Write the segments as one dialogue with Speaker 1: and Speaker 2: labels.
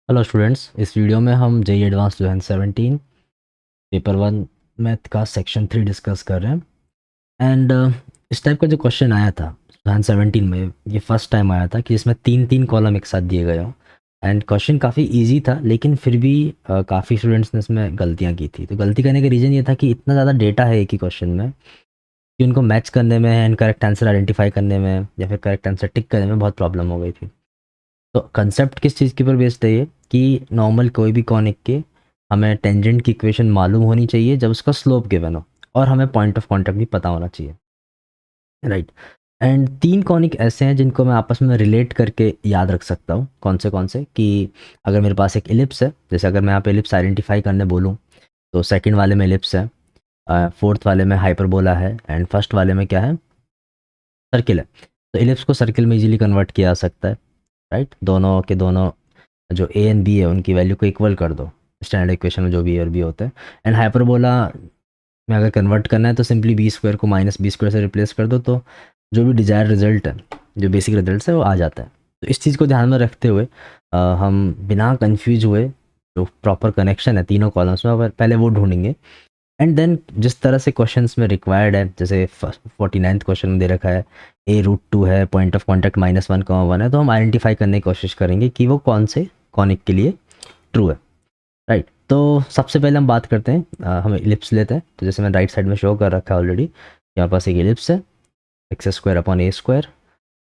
Speaker 1: Hello students, इस video में हम जेईई एडवांस 2017 पेपर 1 मैथ का सेक्शन 3 डिस्कस कर रहे हैं। एंड इस टाइप का जो क्वेश्चन आया था 2017 में, ये फर्स्ट टाइम आया था कि इसमें तीन तीन कॉलम एक साथ दिए गए हों। एंड क्वेश्चन काफ़ी इजी था, लेकिन फिर भी काफ़ी स्टूडेंट्स ने इसमें गलतियाँ की थी। तो गलती करने का रीज़न ये था कि इतना ज़्यादा डेटा है एक ही क्वेश्चन में कि उनको मैच करने में एंड करेक्ट आंसर आइडेंटिफाई करने में या फिर करेक्ट आंसर टिक करने में बहुत प्रॉब्लम हो गई थी। तो कंसेप्ट किस चीज़ के ऊपर बेस्ड है ये कि नॉर्मल कोई भी कॉनिक के हमें टेंजेंट की इक्वेशन मालूम होनी चाहिए जब उसका स्लोप गिवन हो, और हमें पॉइंट ऑफ कांटेक्ट भी पता होना चाहिए, राइट। एंड तीन कॉनिक ऐसे हैं जिनको मैं आपस में रिलेट करके याद रख सकता हूँ। कौन से कि अगर मेरे पास एक एलिप्स है, जैसे अगर मैं यहाँ पे एलिप्स आइडेंटिफाई करने बोलूँ तो सेकंड वाले में एलिप्स है, फोर्थ वाले में हाइपरबोला है, एंड फर्स्ट वाले में क्या है, सर्किल है। तो एलिप्स को सर्किल में इजीली कन्वर्ट किया जा सकता है, राइट। दोनों के दोनों जो ए एंड बी है उनकी वैल्यू को इक्वल कर दो स्टैंडर्ड इक्वेशन में जो बी और बी होते हैं। एंड हाइपरबोला में अगर कन्वर्ट करना है तो सिंपली बी स्क्वायर को माइनस बी स्क्वायर से रिप्लेस कर दो, तो जो भी डिजायर रिजल्ट है, जो बेसिक रिजल्ट है वो आ जाता है। तो इस चीज़ को ध्यान में रखते हुए हम बिना कन्फ्यूज हुए जो प्रॉपर कनेक्शन है तीनों कॉलम्स में पहले वो ढूंढेंगे। एंड देन जिस तरह से क्वेश्चंस में रिक्वायर्ड है, जैसे 49th क्वेश्चन में दे रखा है a√2 है, पॉइंट ऑफ कांटेक्ट -1,1 है, तो हम आइडेंटिफाई करने की कोशिश करेंगे कि वो कौन से कॉनिक के लिए ट्रू है, राइट। तो सबसे पहले हम बात करते हैं, हम इलिप्स लेते हैं। तो जैसे मैंने राइट साइड में शो कर रखा है ऑलरेडी, यहाँ पास एक इलिप्स है, x² / a²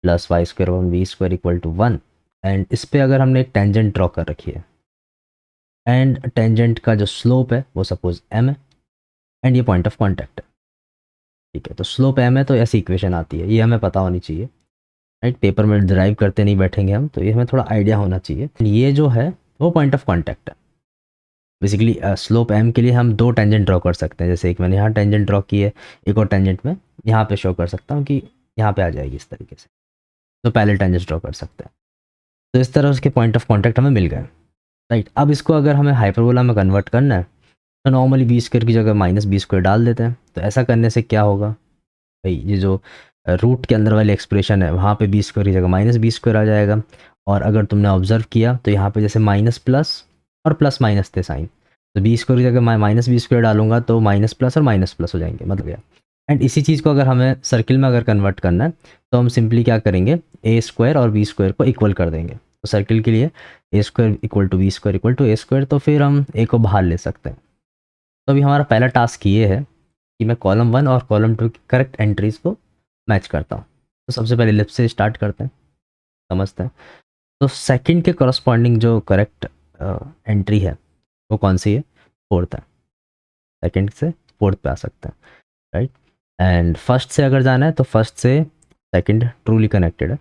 Speaker 1: plus y² / b² = 1। And इस पे अगर हमने एक टेंजेंट ड्रॉ कर रखी है, एंड टेंजेंट का जो स्लोप है वो सपोज m है, एंड ये पॉइंट ऑफ कॉन्टैक्ट है, ठीक है। तो स्लोप m है तो ऐसी इक्वेशन आती है, ये हमें पता होनी चाहिए, राइट। पेपर में डिराइव करते नहीं बैठेंगे हम, तो ये हमें थोड़ा आइडिया होना चाहिए। ये जो है वो पॉइंट ऑफ कॉन्टैक्ट है। बेसिकली स्लोप m के लिए हम दो टेंजेंट ड्रॉ कर सकते हैं, जैसे एक मैंने यहाँ टेंजेंट ड्रॉ की है, एक और टेंजेंट में यहाँ पे शो कर सकता हूँ कि यहाँ पे आ जाएगी इस तरीके से। तो पहले टेंजेंट ड्रॉ कर सकते हैं। तो इस तरह उसके पॉइंट ऑफ कॉन्टैक्ट हमें मिल गए, राइट। अब इसको अगर हमें हाइपरबोला में कन्वर्ट करना है तो नॉर्मली बी² की जगह -b² डाल देते हैं। तो ऐसा करने से क्या होगा भाई, ये जो रूट के अंदर वाली एक्सप्रेशन है वहाँ पे b² की जगह -b² आ जाएगा। और अगर तुमने ऑब्जर्व किया तो यहाँ पे जैसे माइनस प्लस और प्लस माइनस थे साइन, तो b² की जगह मैं -b² डालूंगा तो माइनस प्लस और माइनस प्लस हो जाएंगे, मतलब क्या। एंड इसी चीज़ को अगर हमें सर्किल में अगर कन्वर्ट करना है तो हम सिंपली क्या करेंगे, a² और b² को इक्वल कर देंगे। तो सर्किल के लिए a² = b² = a², तो फिर हम a को बाहर ले सकते हैं। तो अभी हमारा पहला टास्क ये है कि मैं कॉलम 1 और कॉलम 2 की करेक्ट एंट्रीज को मैच करता हूँ। तो सबसे पहले लेफ्ट से स्टार्ट करते हैं, समझते हैं। तो सेकंड के करस्पॉन्डिंग जो करेक्ट एंट्री है वो कौन सी है, फोर्थ है। सेकंड से फोर्थ पे आ सकते हैं, राइट। एंड फर्स्ट से अगर जाना है तो फर्स्ट से सेकंड ट्रूली कनेक्टेड है,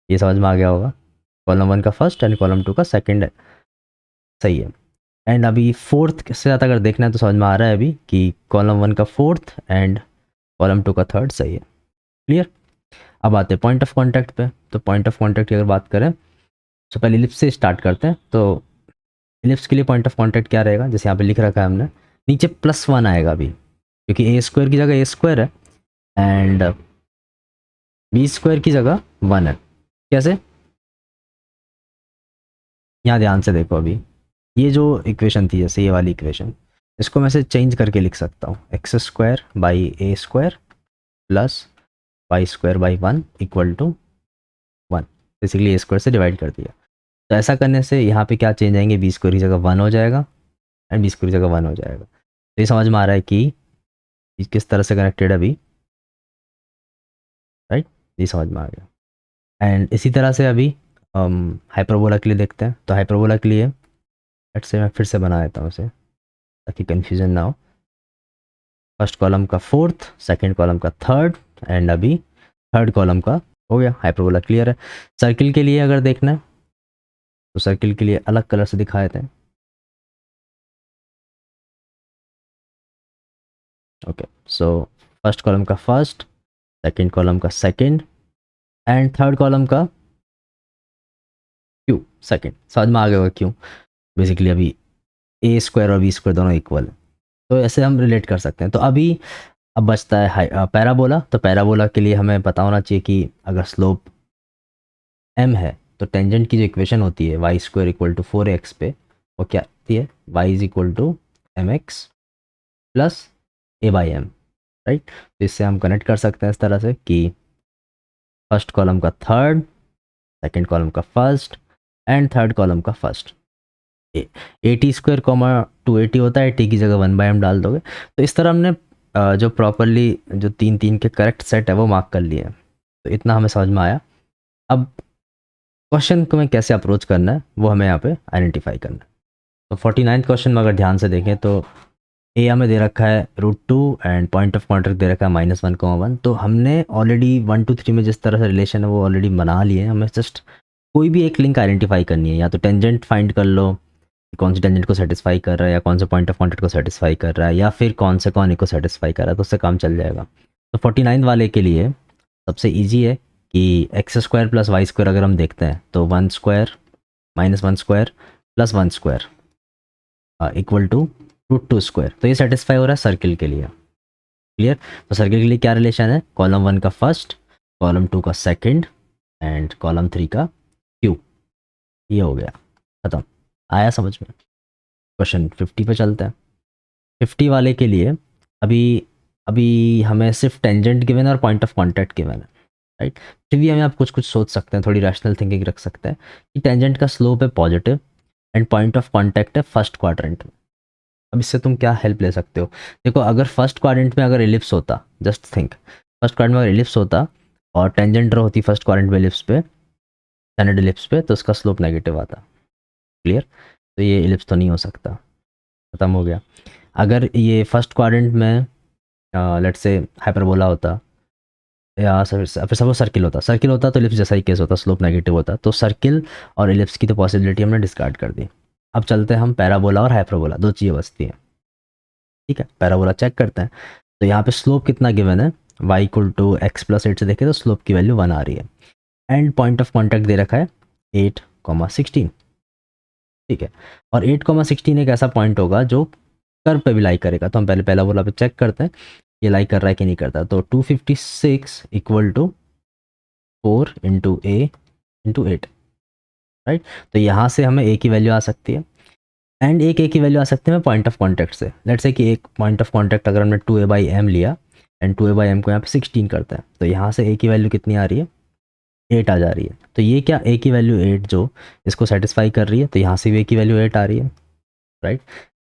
Speaker 1: ये समझ में आ गया होगा। कॉलम 1 का फर्स्ट एंड कॉलम 2 का सेकंड है, सही है। एंड अभी फोर्थ से ज़्यादा अगर देखना है तो समझ में आ रहा है अभी कि कॉलम 1 का फोर्थ एंड कॉलम 2 का थर्ड सही है, क्लियर। अब आते हैं पॉइंट ऑफ कांटेक्ट पे। तो पॉइंट ऑफ कांटेक्ट की अगर बात करें तो पहले इलिप्स से स्टार्ट करते हैं। तो इलिप्स के लिए पॉइंट ऑफ कांटेक्ट क्या रहेगा, जैसे यहाँ पे लिख रखा है हमने, नीचे +1 आएगा अभी, क्योंकि a² की जगह a² है एंड b² की जगह 1 है। कैसे, यहाँ ध्यान से देखो। अभी ये जो इक्वेशन थी, जैसे ये वाली इक्वेशन, इसको मैं से चेंज करके लिख सकता हूँ, x² / a² plus y² / 1 = 1। Basically a² से डिवाइड कर दिया। तो ऐसा करने से यहाँ पे क्या चेंज आएंगे, b² की जगह 1 हो जाएगा एंड b² की जगह 1 हो जाएगा। तो ये समझ में आ रहा है कि ये किस तरह से कनेक्टेड है अभी, राइट। ये समझ में आ गया। एंड इसी तरह से अभी हाइपरबोला के लिए देखते हैं। तो हाइपरबोला के लिए लेट्स से मैं फिर से बना देता हूँ उसे ताकि कन्फ्यूजन ना हो। फर्स्ट कॉलम का फोर्थ, सेकंड कॉलम का थर्ड, एंड अभी थर्ड कॉलम का हो गया। हाइपरबोला क्लियर है। सर्किल के लिए अगर देखना है तो सर्किल के लिए अलग कलर से दिखा देते हैं, ओके। सो फर्स्ट कॉलम का फर्स्ट, सेकंड कॉलम का सेकंड, एंड थर्ड कॉलम का क्यू सेकंड। समझ में आ गया होगा क्यों, बेसिकली अभी a² और b² दोनों इक्वल है, तो ऐसे हम रिलेट कर सकते हैं। तो अभी अब बचता है पैराबोला। तो पैराबोला के लिए हमें पता होना चाहिए कि अगर स्लोप m है तो टेंजेंट की जो इक्वेशन होती है Y square equal to 4x पे, वो क्या होती है, y is equal to mx plus a/m, right. तो इससे हम कनेक्ट कर सकते हैं इस तरह से कि फर्स्ट कॉलम का थर्ड, सेकेंड कॉलम का फर्स्ट एंड थर्ड कॉलम का फर्स्ट। 80² कॉमा 280 होता है, टी की जगह 1/m डाल दोगे। तो इस तरह हमने जो प्रॉपरली जो 3 के करेक्ट सेट है वो मार्क कर लिए हैं। तो इतना हमें समझ में आया। अब क्वेश्चन को में कैसे अप्रोच करना है वो हमें यहाँ पे आइडेंटिफाई करना है। तो 49th क्वेश्चन में अगर ध्यान से देखें तो ए हमें दे रखा है √2 एंड पॉइंट ऑफ कॉन्टैक्ट दे रखा है -1,1। तो हमने ऑलरेडी 1 2 3 में जिस तरह से रिलेशन है वो ऑलरेडी बना लिए हैं। हमें जस्ट कोई भी एक लिंक आइडेंटिफाई करनी है, या तो टेंजेंट फाइंड कर लो कि कौन से टेंजेंट को सेटिस्फाई कर रहा है, या कौन से पॉइंट ऑफ कॉन्टैक्ट को सेटिस्फाई कर रहा है, या फिर कौन से कॉनिक को सेटिस्फाई कर रहा है, तो उससे काम चल जाएगा। तो 49 वाले के लिए सबसे ईजी है कि x² प्लस y² अगर हम देखते हैं तो 1² -1² प्लस 1² इक्वल टू √2²। तो ये सेटिस्फाई हो रहा है सर्किल के लिए, क्लियर। तो सर्किल के लिए क्या रिलेशन है, कॉलम 1 का फर्स्ट, कॉलम 2 का सेकंड एंड कॉलम 3 का क्यू। ये हो गया, खत्म। आया समझ में। क्वेश्चन 50 पे चलते हैं। 50 वाले के लिए अभी अभी हमें सिर्फ टेंजेंट गिवन है और पॉइंट ऑफ कॉन्टैक्ट गिवन है, राइट। फिर भी हमें आप कुछ कुछ सोच सकते हैं, थोड़ी रैशनल थिंकिंग रख सकते हैं कि टेंजेंट का स्लोप है positive and point of contact है फर्स्ट क्वाड्रेंट में। अब इससे तुम क्या हेल्प ले सकते हो, देखो अगर फर्स्ट क्वाड्रेंट में अगर एलिप्स होता, जस्ट थिंक फर्स्ट क्वाड्रेंट में अगर एलिप्स होता और टेंजेंट रो होती फर्स्ट क्वाड्रेंट में एलिप्स पे, स्टैंडर्ड एलिप्स पे, तो उसका स्लोप नेगेटिव आता, क्लियर। तो ये एलिप्स तो नहीं हो सकता, खत्म हो गया। अगर ये फर्स्ट क्वाड्रेंट में लेट्स से हाइपरबोला होता या फिर सपोज सर्किल होता तो एलिप्स जैसा ही केस होता, स्लोप नेगेटिव होता। तो सर्किल और एलिप्स की तो पॉसिबिलिटी हमने डिस्कार्ड कर दी। अब चलते हैं हम पैराबोला और हाइपरबोला, दो चीज़ें बचती हैं, ठीक है। पैराबोला चेक करते हैं। तो यहाँ पे स्लोप कितना गिवन है, y = x + 8 से देखें तो स्लोप की वैल्यू 1 आ रही है एंड पॉइंट ऑफ कॉन्टैक्ट दे रखा है 8,16, ठीक है। और 8,16 एक ऐसा पॉइंट होगा जो कर्व पे भी लाई करेगा। तो हम पहले पैराबोला पे चेक करते हैं ये लाई कर रहा है कि नहीं करता। तो 256 = 4 × a × 8, राइट। तो यहाँ से हमें a की वैल्यू आ सकती है एंड एक a की वैल्यू आ सकती है पॉइंट ऑफ कॉन्टैक्ट से। लेट्स से कि एक पॉइंट ऑफ कॉन्टैक्ट अगर हमने 2a/m लिया एंड 2a/m को यहाँ पे 16 करता है, तो यहाँ से a की वैल्यू कितनी आ रही है, 8 आ जा रही है। तो ये क्या, a की वैल्यू 8 जो इसको सेटिस्फाई कर रही है, तो यहाँ से भी a की वैल्यू 8 आ रही है, राइट।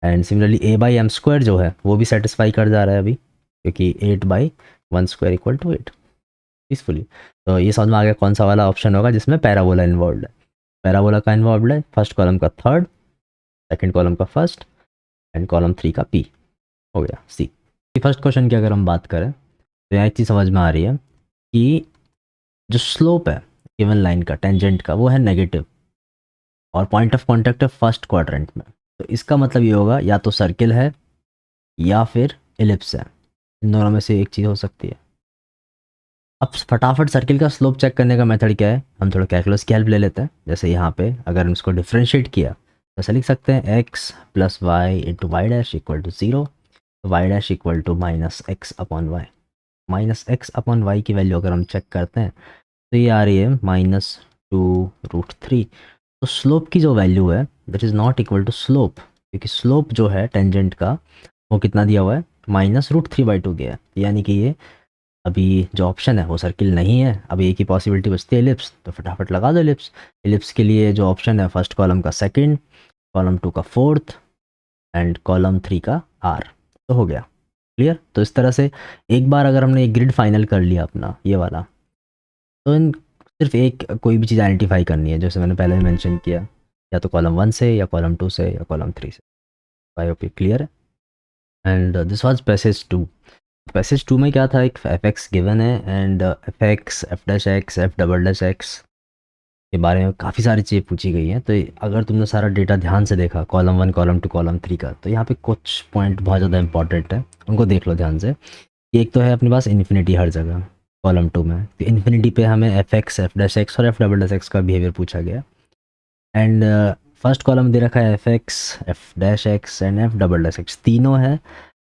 Speaker 1: एंड सिमिलरली a/m² जो है वो भी सेटिस्फाई कर जा रहा है अभी, क्योंकि 8/1² = 8 पीसफुली। तो ये समझ में आ गया कौन सा वाला ऑप्शन होगा जिसमें पैराबोला इन्वॉल्व है। पैराबोला का इन्वॉल्व है फर्स्ट कॉलम का थर्ड, सेकंड कॉलम का फर्स्ट एंड कॉलम 3 का पी, हो गया सी। फर्स्ट क्वेश्चन की अगर हम बात करें तो यहाँ एक चीज़ समझ में आ रही है कि जो स्लोप है गिवन लाइन का टेंजेंट का वो है नेगेटिव और पॉइंट ऑफ कॉन्टैक्ट है फर्स्ट क्वाड्रेंट में। तो इसका मतलब ये होगा या तो सर्किल है या फिर एलिप्स है, इन दोनों में से एक चीज़ हो सकती है। अब फटाफट सर्किल का स्लोप चेक करने का मेथड क्या है, हम थोड़ा कैलकुलस की हेल्प ले लेते हैं। जैसे यहाँ पे अगर हम इसको डिफ्रेंशिएट किया तो ऐसा लिख सकते हैं x + y × y' = 0, y' = -x/y। -x/y की वैल्यू अगर हम चेक करते हैं तो ये आ रही है -2√3। तो स्लोप की जो वैल्यू है that is not equal to slope, क्योंकि स्लोप जो है टेंजेंट का वो कितना दिया हुआ है, -√3/2 गया है। यानी कि ये अभी जो ऑप्शन है वो सर्किल नहीं है, अभी एक ही पॉसिबिलिटी बचती है एलिप्स। तो फटाफट लगा दो एलिप्स। एलिप्स के लिए जो ऑप्शन है फर्स्ट कॉलम का सेकंड, कॉलम 2 का फोर्थ एंड कॉलम 3 का आर, तो हो गया क्लियर। तो इस तरह से एक बार अगर हमने एक ग्रिड फाइनल कर लिया अपना ये वाला, तो इन सिर्फ एक कोई भी चीज़ आइडेंटिफाई करनी है, जैसे मैंने पहले मेंशन किया, या तो कॉलम 1 से या कॉलम 2 से या कॉलम 3 से। आई होप क्लियर है। And this was passage 2। Passage 2 में क्या था, एक f(x) गिवन है एंड f(x), f'(x), f"(x) के बारे में काफ़ी सारी चीज़ें पूछी गई हैं। तो अगर तुमने सारा डेटा ध्यान से देखा कॉलम 1, कॉलम 2, कॉलम 3 का, तो यहाँ पे कुछ पॉइंट बहुत ज़्यादा इंपॉर्टेंट है, उनको देख लो ध्यान से। एक तो है अपने पास इन्फिनिटी हर जगह कॉलम 2 में, तो इन्फिनिटी पे हमें f(x), f'(x) और f"(x) का बिहेवियर पूछा गया। एंड फर्स्ट कॉलम दे रखा है f(x), f'(x) एंड f"(x) तीनों है।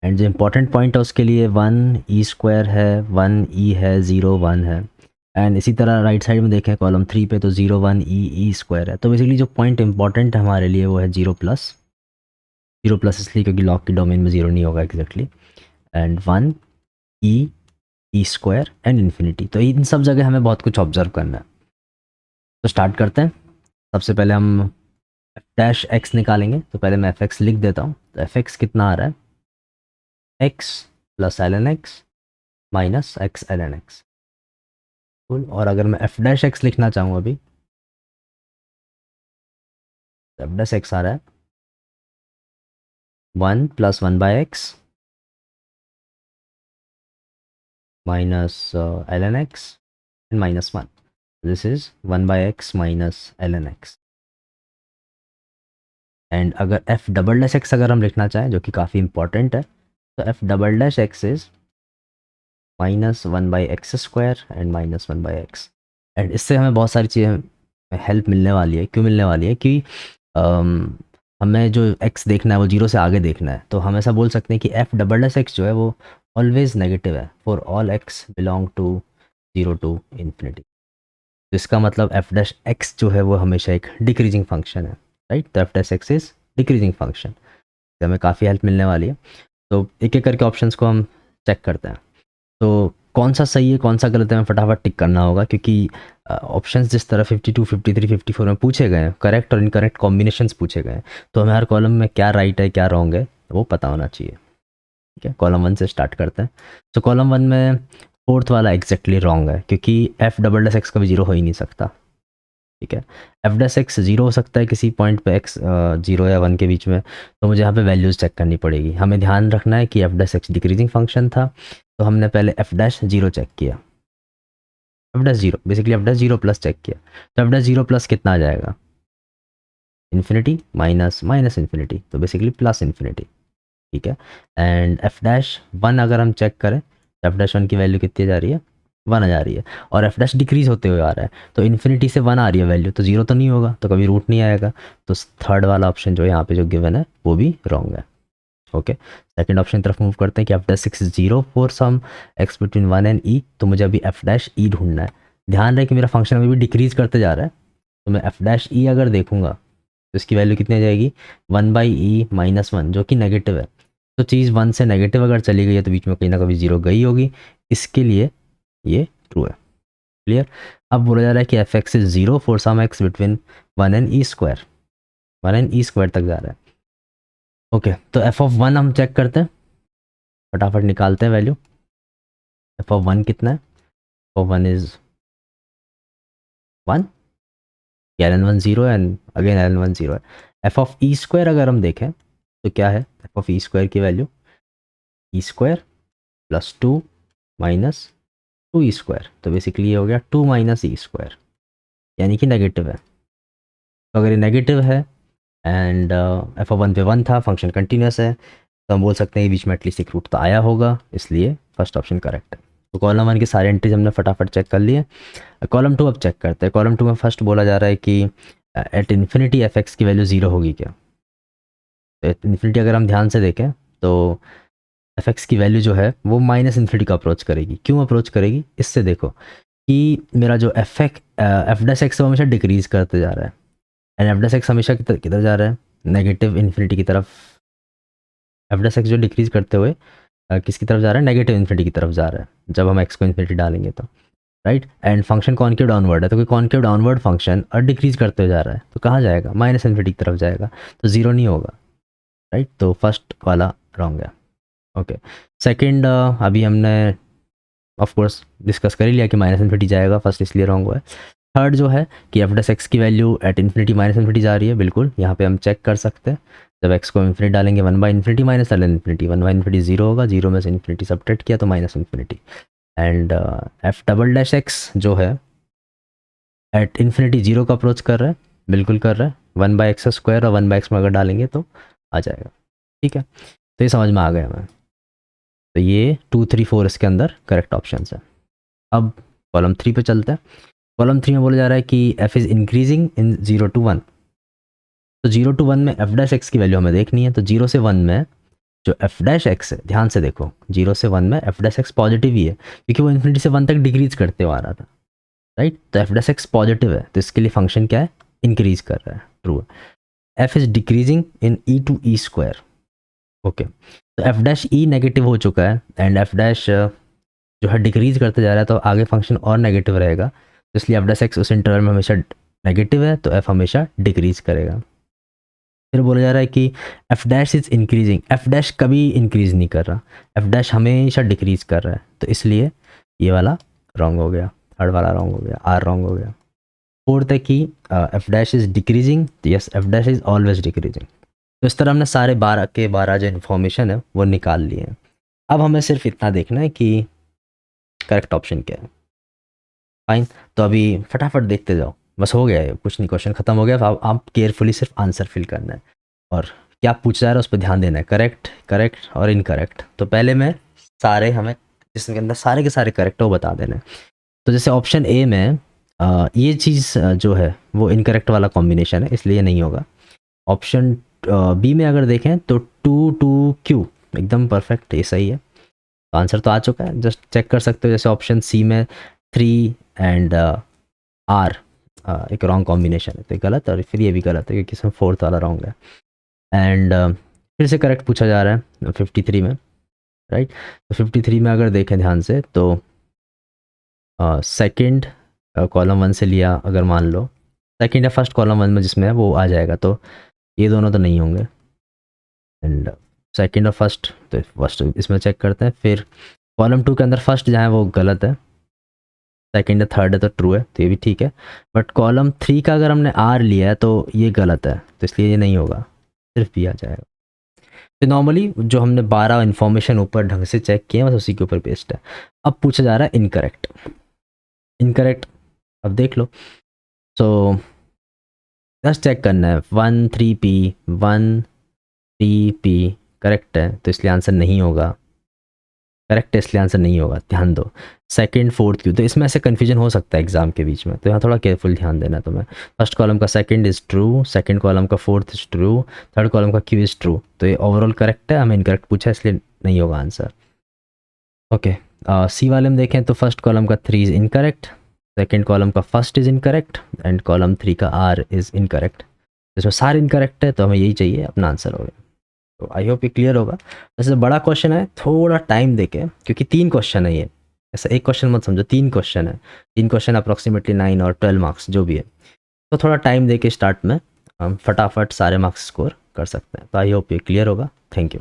Speaker 1: एंड जो इम्पोर्टेंट पॉइंट है उसके लिए 1 e² है, 1 e है, 0 1 है। एंड इसी तरह राइट साइड में देखें कॉलम 3 पे तो 0 1 ई स्क्वायर है। तो बेसिकली जो पॉइंट इंपॉर्टेंट है हमारे लिए वो है 0 प्लस इसलिए क्योंकि लॉग के डोमेन में 0 नहीं होगा exactly, and 1 E square and infinity. तो इन सब जगह हमें बहुत कुछ ऑब्जर्व करना है। तो स्टार्ट करते हैं। सबसे पहले हम एफ डैश एक्स निकालेंगे, तो पहले मैं एफ एक्स लिख देता हूँ। तो एफ एक्स कितना आ रहा है, x plus l n x minus x l n x. और अगर मैं एफ डैश एक्स लिखना चाहूँ अभी, तो एफ डैश एक्स आ रहा है 1 plus 1 by x minus l n x and minus 1। This is 1 by x minus l n x. And अगर एफ डबल डैश एक्स अगर हम लिखना चाहें, जो कि काफ़ी इंपॉर्टेंट है, तो F double dash x is minus 1 by x square and minus 1 by x. And इससे हमें बहुत सारी चीज़ें हेल्प मिलने वाली है। क्यों मिलने वाली है कि हमें जो एक्स देखना है वो 0 से आगे देखना है। तो हम ऐसा बोल सकते हैं कि एफ डबल डैश एक्स जो है वो ऑलवेज नेगेटिव है for all x belong to 0 to infinity. तो इसका मतलब एफ डैश एक्स जो है वो हमेशा एक डिक्रीजिंग फंक्शन है, राइट। तो f dash x is decreasing function, तो हमें काफ़ी हेल्प मिलने वाली है। तो एक एक करके ऑप्शंस को हम चेक करते हैं। तो कौन सा सही है कौन सा गलत है हमें फटाफट टिक करना होगा, क्योंकि ऑप्शंस जिस तरह 52, 53, 54 में पूछे गए हैं, करेक्ट और इनकरेक्ट कॉम्बिनेशंस पूछे गए हैं, तो हमें हर कॉलम में क्या राइट है क्या रॉन्ग है वो पता होना चाहिए। ठीक है, कॉलम 1 से स्टार्ट करते हैं। तो कॉलम 1 में फोर्थ वाला एग्जैक्टली रॉन्ग है, क्योंकि एफ डबल डैश एक्स कभी 0 हो ही नहीं सकता। ठीक है, एफ डैश एक्स 0 हो सकता है किसी पॉइंट पे एक्स 0 या 1 के बीच में, तो मुझे यहाँ पे वैल्यूज़ चेक करनी पड़ेगी। हमें ध्यान रखना है कि F dash x decreasing function था, तो हमने पहले एफ डैश 0 चेक किया, f dash 0 basically f dash 0 plus check किया। तो एफ डैश 0 प्लस कितना आ जाएगा, इन्फिनिटी माइनस माइनस इन्फिनिटी, तो बेसिकली प्लस इन्फिनिटी। ठीक है, एंड एफ डैश 1 अगर हम चेक करें तो एफ डैश 1 की वैल्यू कितनी जा रही है, 1 आ जा रही है, और एफ डैश डिक्रीज होते हुए आ रहा है, तो इन्फिनिटी से 1 आ रही है वैल्यू, तो 0 तो नहीं होगा, तो कभी रूट नहीं आएगा। तो थर्ड वाला ऑप्शन जो यहाँ पे जो गिवन है वो भी रॉन्ग है। ओके, सेकंड ऑप्शन की तरफ मूव करते हैं कि F dash 6 0 for some x between 1 and E. तो मुझे अभी एफ डैश ई ढूंढना है। ध्यान रहे कि मेरा फंक्शन अभी भी डिक्रीज करते जा रहा है, तो मैं एफ डैश ई अगर देखूंगा तो इसकी वैल्यू कितनी आ जाएगी, 1 बाई ई माइनस 1, जो कि नेगेटिव है। तो चीज़ 1 से नेगेटिव अगर चली गई है तो बीच में कहीं ना कभी 0 गई होगी, इसके लिए ये ट्रू है। क्लियर। अब बोला जा रहा है कि f x is 0 for some x between 1 and e square, 1 and e square तक जा रहा है। ओके, तो एफ ऑफ 1 हम चेक करते हैं, फटाफट निकालते हैं वैल्यू। एफ ऑफ 1 कितना है, f of 1 is 1, l n 1 0 and again l n 1 0 है। एफ ऑफ ई स्क्वायर अगर हम देखें तो क्या है, एफ ऑफ ई स्क्वायर की value E square plus 2 minus 2 E square, तो बेसिकली ये हो गया 2 माइनस ई स्क्वायर, यानी कि नेगेटिव है। तो अगर ये नेगेटिव है एंड एफ ऑफ 1 पे 1 था, फंक्शन कंटिन्यूस है, तो हम बोल सकते हैं कि बीच में एटलीस्ट एक रूट तो आया होगा, इसलिए फर्स्ट ऑप्शन करेक्ट है। तो कॉलम 1 के सारे एंट्रीज हमने फटाफट चेक कर लिए। कॉलम 2 अब चेक करते हैं। कॉलम 2 में फर्स्ट बोला जा रहा है कि एट इन्फिनिटी एफ एक्स की वैल्यू 0 होगी क्या। तो एट इन्फिनिटी अगर हम ध्यान से देखें तो एफ एक्स की वैल्यू जो है वो माइनस इन्फिनिटी को अप्रोच करेगी। क्यों अप्रोच करेगी, इससे देखो कि मेरा जो एफ डैश एक्स हमेशा डिक्रीज करते जा रहा है, एंड एफ डैश एक्स हमेशा किधर जा रहा है, नेगेटिव इन्फिनिटी की तरफ। एफ डैश एक्स जो डिक्रीज करते हुए किसकी तरफ जा रहा है, नेगेटिव इन्फिनिटी की तरफ जा रहा है जब हम एक्स को इन्फिनिटी डालेंगे तो, right. And function concave downward है, तो कोई कॉन्केव डाउनवर्ड फंक्शन और डिक्रीज करते हुए जा रहा है तो कहाँ जाएगा, माइनस इन्फिनिटी की तरफ जाएगा, तो 0 नहीं होगा, राइट। तो फर्स्ट वाला रॉन्ग है। ओके, सेकंड अभी हमने ऑफ कोर्स डिस्कस कर ही लिया कि माइनस इन्फिनिटी जाएगा, फर्स्ट इसलिए रॉन्ग हुआ है। थर्ड जो है कि एफ डैश एक्स की value at infinity minus infinity जा रही है, बिल्कुल यहाँ पे हम चेक कर सकते हैं। जब एक्स को इन्फिनिटी डालेंगे 1 by infinity minus L infinity, 1 by infinity 0 होगा, 0 में से इन्फिनिटी सब्ट्रैक्ट किया तो minus infinity. And F double dash x जो है एट इन्फिनिटी 0 का अप्रोच कर रहा है, बिल्कुल कर रहा है, 1 बाई एक्स स्क्वायर और 1 बाई एक्स में अगर डालेंगे तो आ जाएगा। ठीक है, तो ये समझ में आ गया हमें। तो ये 2 3 4 इसके अंदर करेक्ट ऑप्शन है। अब कॉलम 3 पे चलते हैं। कॉलम 3 में बोला जा रहा है कि F is increasing in 0 to 1। तो 0 to 1 में एफ डैश एक्स की वैल्यू हमें देखनी है। तो 0 से 1 में जो एफ डैश एक्स है, ध्यान से देखो 0 से 1 में एफ डैश एक्स पॉजिटिव ही है, क्योंकि वो इन्फिनिटी से 1 तक डिक्रीज करते हुआ आ रहा था। राइट। तो एफ डैश एक्स पॉजिटिव है तो इसके लिए फंक्शन क्या है, इंक्रीज कर रहा है, ट्रू है। F is decreasing in e to e square, okay. तो एफ डैश ई नेगेटिव हो चुका है एंड एफ डैश जो है डिक्रीज करते जा रहा है, तो आगे फंक्शन और नेगेटिव रहेगा, तो इसलिए एफ डैश एक्स उस इंटरवल में हमेशा नेगेटिव है, तो एफ हमेशा डिक्रीज करेगा। फिर बोला जा रहा है कि F dash is increasing, F dash कभी इंक्रीज नहीं कर रहा, एफ डैश हमेशा डिक्रीज कर रहा है, तो इसलिए ये वाला रॉन्ग हो गया, थर्ड वाला रॉन्ग हो गया, आर रॉन्ग हो गया। फोर्थ है कि F dash is decreasing, yes F dash is always decreasing. तो इस तरह हमने सारे 12 के 12 जो इन्फॉर्मेशन है वो निकाल लिए हैं। अब हमें सिर्फ इतना देखना है कि करेक्ट ऑप्शन क्या है। फाइन, तो अभी फटाफट देखते जाओ, बस हो गया है, कुछ नहीं, क्वेश्चन खत्म हो गया। अब आप केयरफुली सिर्फ आंसर फिल करना है और क्या पूछा जा रहा है उस पर ध्यान देना है, करेक्ट करेक्ट और इनकरेक्ट। तो पहले मैं सारे हमें जिसके अंदर सारे के सारे करेक्ट है वो बता देना है। तो जैसे ऑप्शन ए में ये चीज़ जो है वो इनकरेक्ट वाला कॉम्बिनेशन है, इसलिए नहीं होगा। ऑप्शन बी में अगर देखें तो 2 2 क्यू एकदम परफेक्ट, ये सही है, तो आंसर तो आ चुका है, जस्ट चेक कर सकते हो। जैसे ऑप्शन सी में 3 एंड आर एक रॉन्ग कॉम्बिनेशन है, तो ये गलत, और फिर ये भी गलत है क्योंकि इसमें फोर्थ वाला रॉन्ग है। एंड फिर से करेक्ट पूछा जा रहा है 53 में, राइट। तो 53 में अगर देखें ध्यान से तो सेकंड कॉलम 1 से लिया, अगर मान लो सेकंड या फर्स्ट कॉलम 1 में जिसमें है वो आ जाएगा, तो ये दोनों तो नहीं होंगे। एंड सेकंड और फर्स्ट, तो फर्स्ट इसमें चेक करते हैं। फिर कॉलम 2 के अंदर फर्स्ट जहाँ है वो गलत है, सेकंड या थर्ड है तो ट्रू है, तो ये भी ठीक है। बट कॉलम 3 का अगर हमने आर लिया है तो ये गलत है, तो इसलिए ये नहीं होगा, सिर्फ भी आ जाएगा। तो नॉर्मली जो हमने 12 इन्फॉर्मेशन ऊपर ढंग से चेक किए हैं बस उसी के ऊपर बेस्ड है। अब पूछा जा रहा है इनकरेक्ट, इनकरेक्ट अब देख लो। सो बस चेक करना है, 1 3 पी 1 3 पी करेक्ट है, तो इसलिए आंसर नहीं होगा, करेक्ट है इसलिए आंसर नहीं होगा, ध्यान दो। सेकंड फोर्थ क्यू, तो इसमें ऐसे कन्फ्यूजन हो सकता है एग्जाम के बीच में, तो यहाँ थोड़ा केयरफुल ध्यान देना है तुम्हें। फर्स्ट कॉलम का second is true, second column का fourth is true, third column का क्यू इज ट्रू, तो ये ओवरऑल करेक्ट है, हमें इनकरेक्ट पूछा इसलिए नहीं होगा आंसर। ओके, सी वाले में देखें तो फर्स्ट कॉलम का 3 इज इनकरेक्ट, सेकंड कॉलम का first is incorrect and column 3 का आर इज इनकरेक्ट, इसमें सारे इनकरेक्ट है, तो हमें यही चाहिए, अपना आंसर हो गया। तो आई होप ये क्लियर होगा। वैसे बड़ा क्वेश्चन है, थोड़ा टाइम देके, क्योंकि 3 क्वेश्चन है ये, ऐसा एक क्वेश्चन मत समझो, 3 क्वेश्चन है, 3 क्वेश्चन अप्रॉक्सीमेटली 9 और 12 मार्क्स जो भी है, तो थोड़ा टाइम देके स्टार्ट में हम फटाफट सारे मार्क्स स्कोर कर सकते हैं। तो आई होप ये क्लियर होगा। Thank you.